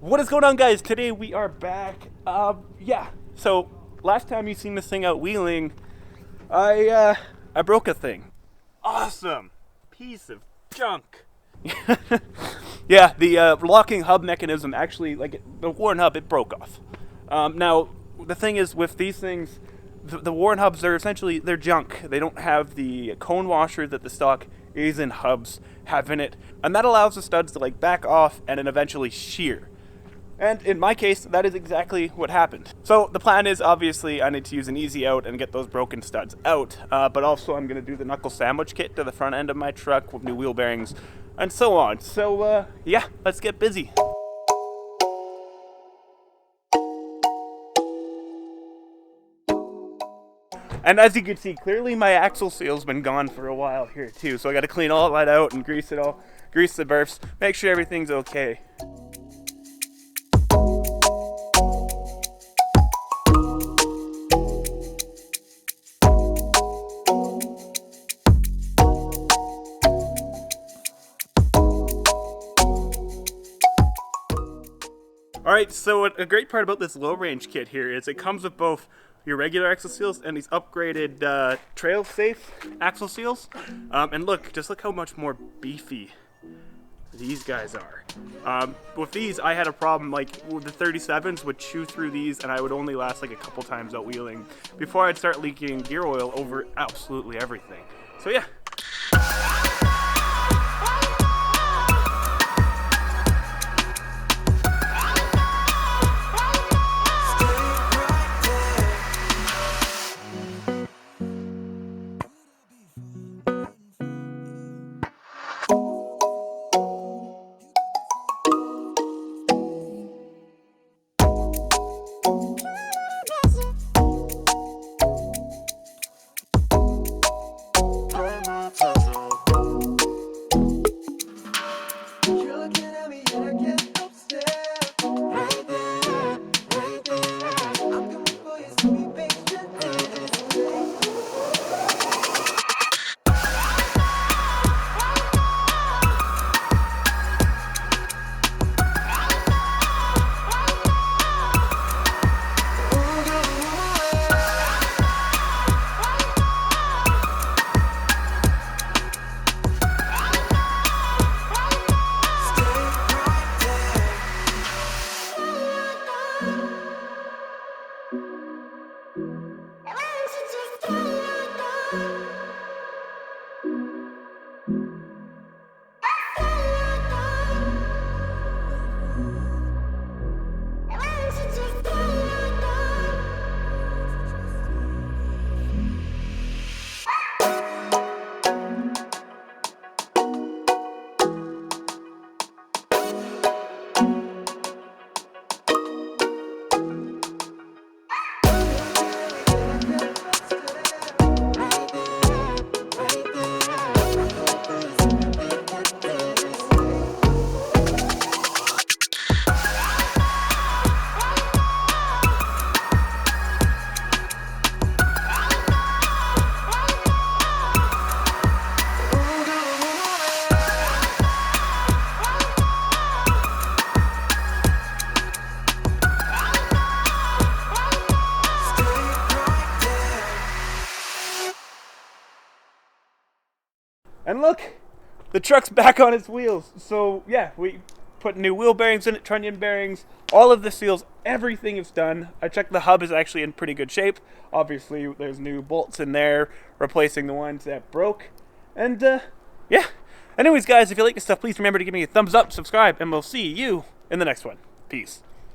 What is going on, guys? Today we are back. So last time you seen this thing out wheeling, I broke a thing. Awesome piece of junk. Yeah, the locking hub mechanism actually, the worn hub, it broke off. Now the thing is with these things, the worn hubs are essentially they're junk. They don't have the cone washer that the stock Aisin hubs have in it, and that allows the studs to back off and then eventually shear. And in my case, that is exactly what happened. So the plan is, obviously, I need to use an easy out and get those broken studs out. But also I'm going to do the knuckle sandwich kit to the front end of my truck with new wheel bearings and so on. So yeah, let's get busy. And as you can see, clearly my axle seal's been gone for a while here too. So I got to clean all that out and grease it all, grease the burps, make sure everything's okay. Alright, so a great part about this low range kit here is it comes with both your regular axle seals and these upgraded trail safe axle seals. And just look how much more beefy these guys are. With these, I had a problem, with the 37s would chew through these and I would only last a couple times out wheeling before I'd start leaking gear oil over absolutely everything. So yeah. And look, the truck's back on its wheels. So yeah, we put new wheel bearings in it, trunnion bearings, all of the seals, everything is done. I checked the hub is actually in pretty good shape. Obviously, there's new bolts in there, replacing the ones that broke. And yeah. Anyways, guys, if you like this stuff, please remember to give me a thumbs up, subscribe, and we'll see you in the next one. Peace.